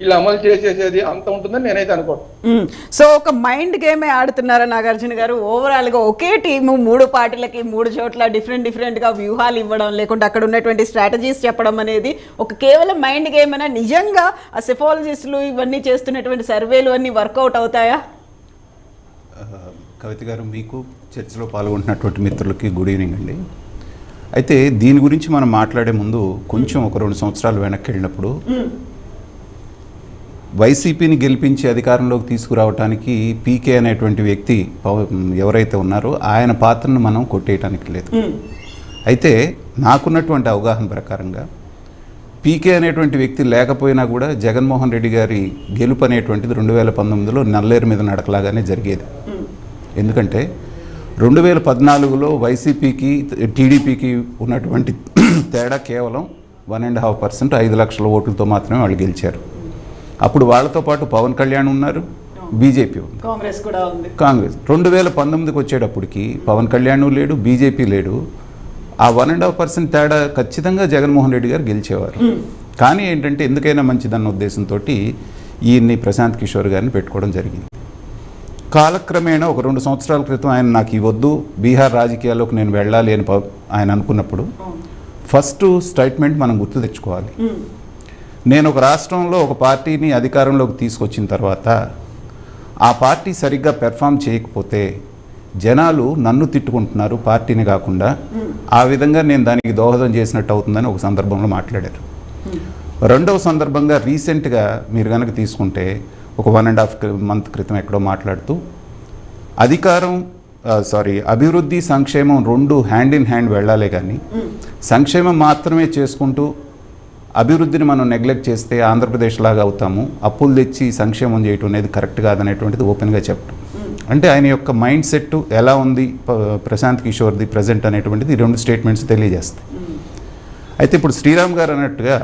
వీళ్ళు అమలు చేసేది అంత ఉంటుందని నేనైతే అనుకోను. సో ఒక మైండ్ గేమే ఆడుతున్నారా నాగార్జున గారు? ఓవరాల్గా ఒకే టీము 3 పార్టీలకి 3 చోట్ల డిఫరెంట్గా వ్యూహాలు ఇవ్వడం, లేకుంటే అక్కడ ఉన్నటువంటి స్ట్రాటజీస్ చెప్పడం అనేది ఒక కేవలం మైండ్ గేమ్ అయినా నిజంగా ఆ సెఫాలజిస్టులు ఇవన్నీ చేస్తున్నటువంటి సర్వేలు అన్నీ వర్కౌట్ అవుతాయా? కవిత గారు, మీకు చర్చలో పాల్గొంటున్నటువంటి మిత్రులకి గుడ్ ఈవినింగ్ అండి. అయితే దీని గురించి మనం మాట్లాడే ముందు కొంచెం ఒక 2 సంవత్సరాలు వెనక్కి వెళ్ళినప్పుడు వైసీపీని గెలిపించి అధికారంలోకి తీసుకురావడానికి పీకే అనేటువంటి వ్యక్తి ఎవరైతే ఉన్నారో ఆయన పాత్రను మనం కొట్టేయటానికి లేదు. అయితే నాకున్నటువంటి అవగాహన ప్రకారంగా పీకే అనేటువంటి వ్యక్తి లేకపోయినా కూడా జగన్మోహన్ రెడ్డి గారి గెలుపు అనేటువంటిది 2019లో నల్లేరు మీద నడకలాగానే జరిగేది. ఎందుకంటే 2014లో వైసీపీకి టీడీపీకి ఉన్నటువంటి తేడా కేవలం 1.5%, 5 లక్షల ఓట్లతో మాత్రమే వాళ్ళు గెలిచారు. అప్పుడు వాళ్ళతో పాటు పవన్ కళ్యాణ్ ఉన్నారు, బీజేపీ ఉంది, కాంగ్రెస్ కూడా ఉంది. కాంగ్రెస్ 2019కి వచ్చేటప్పటికి పవన్ కళ్యాణ్ లేడు, బీజేపీ లేడు. ఆ 1.5% తేడా ఖచ్చితంగా జగన్మోహన్ రెడ్డి గారు గెలిచేవారు. కానీ ఏంటంటే ఎందుకైనా మంచిదన్న ఉద్దేశంతో ఈయన్ని ప్రశాంత్ కిషోర్ గారిని పెట్టుకోవడం జరిగింది. కాలక్రమేణా ఒక 2 సంవత్సరాల క్రితం ఆయన నాకు ఇవ్వద్దు, బీహార్ రాజకీయాల్లోకి నేను వెళ్ళాలి అని ఆయన అనుకున్నప్పుడు ఫస్ట్ స్టేట్మెంట్ మనం గుర్తు తెచ్చుకోవాలి. నేను ఒక రాష్ట్రంలో ఒక పార్టీని అధికారంలోకి తీసుకొచ్చిన తర్వాత ఆ పార్టీ సరిగ్గా పెర్ఫామ్ చేయకపోతే జనాలు నన్ను తిట్టుకుంటున్నారు, పార్టీని కాకుండా, ఆ విధంగా నేను దానికి దోహదం చేసినట్టు అవుతుందని ఒక సందర్భంలో మాట్లాడారు. రెండవ సందర్భంగా రీసెంట్గా మీరు కనుక తీసుకుంటే ఒక 1.5 మంత్ క్రితం ఎక్కడో మాట్లాడుతూ అభివృద్ధి సంక్షేమం 2 హ్యాండ్ ఇన్ హ్యాండ్ వెళ్ళాలే కానీ సంక్షేమం మాత్రమే చేసుకుంటూ అభివృద్ధిని మనం నెగ్లెక్ట్ చేస్తే ఆంధ్రప్రదేశ్ లాగా అవుతాము, అప్పులు తెచ్చి సంక్షేమం చేయటం అనేది కరెక్ట్ కాదనేటువంటిది ఓపెన్గా చెప్పడం. అంటే ఆయన యొక్క మైండ్ సెట్ ఎలా ఉంది ప్రశాంత్ కిషోర్ది ప్రజెంట్ అనేటువంటిది 2 స్టేట్మెంట్స్ తెలియజేస్తాయి. అయితే ఇప్పుడు శ్రీరామ్ గారు అన్నట్టుగా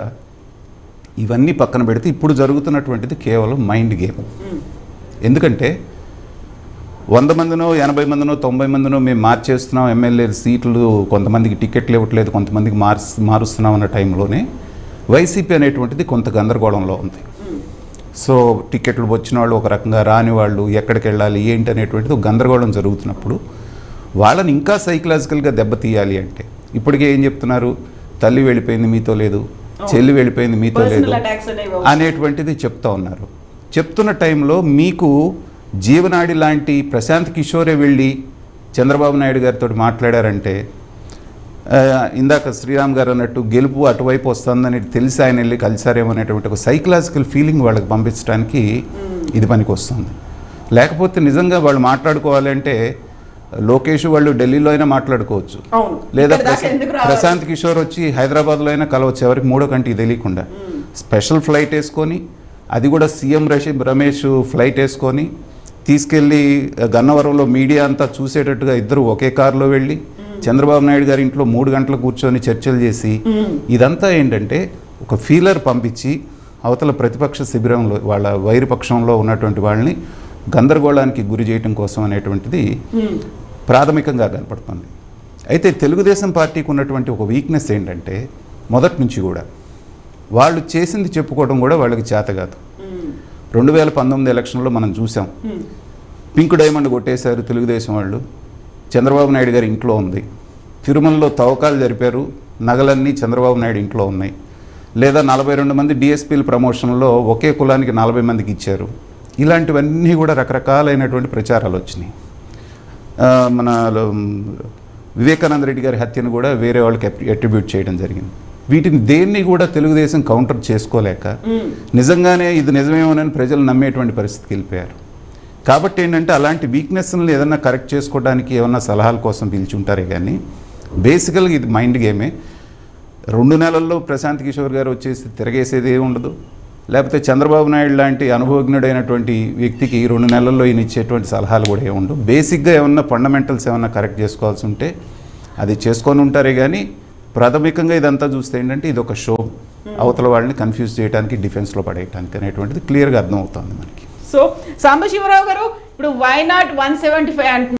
ఇవన్నీ పక్కన పెడితే ఇప్పుడు జరుగుతున్నటువంటిది కేవలం మైండ్ గేమ్. ఎందుకంటే 100 మందినో 80 మందినో 90 మందినో మేము మార్చేస్తున్నాం, ఎమ్మెల్యే సీట్లు కొంతమందికి టికెట్లు ఇవ్వట్లేదు, కొంతమందికి మారుస్తున్నాం అన్న టైంలోనే వైసీపీ అనేటువంటిది కొంత గందరగోళంలో ఉంది. సో టికెట్లు వచ్చిన వాళ్ళు ఒక రకంగా, రాని వాళ్ళు ఎక్కడికి వెళ్ళాలి ఏంటి అనేటువంటిది ఒక గందరగోళం జరుగుతున్నప్పుడు వాళ్ళని ఇంకా సైకలాజికల్గా దెబ్బతీయాలి అంటే ఇప్పటికే ఏం చెప్తున్నారు, తల్లి వెళ్ళిపోయింది మీతో లేదు, చెల్లి వెళ్ళిపోయింది మీతో లేదు అనేటువంటిది చెప్తా ఉన్నారు. చెప్తున్న టైంలో మీకు జీవనాడి లాంటి ప్రశాంత్ కిషోరే వెళ్ళి చంద్రబాబు నాయుడు గారితో మాట్లాడారంటే, ఇందాక శ్రీరామ్ గారు అన్నట్టు గెలుపు అటువైపు వస్తుందని తెలిసి ఆయన వెళ్ళి కలిసారేమో అనేటువంటి ఒక సైకలాజికల్ ఫీలింగ్ వాళ్ళకి పంపించడానికి ఇది పనికి వస్తుంది. లేకపోతే నిజంగా వాళ్ళు మాట్లాడుకోవాలంటే లోకేష్ వాళ్ళు ఢిల్లీలో అయినా మాట్లాడుకోవచ్చు, లేదా ప్రశాంత్ కిషోర్ వచ్చి హైదరాబాద్లో అయినా కలవచ్చు, ఎవరికి మూడో కంటికి తెలియకుండా స్పెషల్ ఫ్లైట్ వేసుకొని, అది కూడా సీఎం రమేష్ ఫ్లైట్ వేసుకొని తీసుకెళ్ళి గన్నవరంలో మీడియా అంతా చూసేటట్టుగా ఇద్దరు ఒకే కారులో వెళ్ళి చంద్రబాబు నాయుడు గారి ఇంట్లో 3 గంటలు కూర్చొని చర్చలు చేసి, ఇదంతా ఏంటంటే ఒక ఫీలర్ పంపించి అవతల ప్రతిపక్ష శిబిరంలో వాళ్ళ వైరుపక్షంలో ఉన్నటువంటి వాళ్ళని గందరగోళానికి గురి చేయడం కోసం అనేటువంటిది ప్రాథమికంగా కనపడుతుంది. అయితే తెలుగుదేశం పార్టీకి ఉన్నటువంటి ఒక వీక్నెస్ ఏంటంటే మొదటి నుంచి కూడా వాళ్ళు చేసింది చెప్పుకోవడం కూడా వాళ్ళకి చేత కాదు. 2019 ఎలక్షన్లో మనం చూసాం, పింక్ డైమండ్ కొట్టేశారు తెలుగుదేశం వాళ్ళు, చంద్రబాబు నాయుడు గారి ఇంట్లో ఉంది. తిరుమలలో తవ్వకాలు జరిపారు, నగలన్నీ చంద్రబాబు నాయుడు ఇంట్లో ఉన్నాయి. లేదా 42 మంది డిఎస్పీల ప్రమోషన్లో ఒకే కులానికి 40 మందికి ఇచ్చారు. ఇలాంటివన్నీ కూడా రకరకాలైనటువంటి ప్రచారాలు వచ్చినాయి. మన వివేకానంద రెడ్డి గారి హత్యను కూడా వేరే వాళ్ళకి అట్రిబ్యూట్ చేయడం జరిగింది. వీటిని దేన్ని కూడా తెలుగుదేశం కౌంటర్ చేసుకోలేక నిజంగానే ఇది నిజమేమోనని ప్రజలు నమ్మేటువంటి పరిస్థితికి వెళ్ళిపోయారు. కాబట్టి ఏంటంటే అలాంటి వీక్నెస్ని ఏదన్నా కరెక్ట్ చేసుకోవడానికి ఏమన్నా సలహాల కోసం పిలిచుంటారే కానీ బేసికల్గా ఇది మైండ్ గేమే. 2 నెలల్లో ప్రశాంత్ కిషోర్ గారు వచ్చేసి తిరగేసేది ఏమి ఉండదు, లేకపోతే చంద్రబాబు నాయుడు లాంటి అనుభవజ్ఞుడైనటువంటి వ్యక్తికి 2 నెలల్లో ఈయన ఇచ్చేటువంటి సలహాలు కూడా ఏమి ఉండవు. బేసిక్గా ఏమన్నా ఫండమెంటల్స్ ఏమన్నా కరెక్ట్ చేసుకోవాల్సి ఉంటే అది చేసుకొని ఉంటారే కానీ ప్రాథమికంగా ఇదంతా చూస్తే ఏంటంటే ఇది ఒక షో, అవతల వాళ్ళని కన్ఫ్యూజ్ చేయడానికి, డిఫెన్స్లో పడేయడానికి అనేటువంటిది క్లియర్గా అర్థమవుతుంది మనకి. సో సాంబశివరావు గారు, ఇప్పుడు వై నాట్ 175 అంటున్నారు.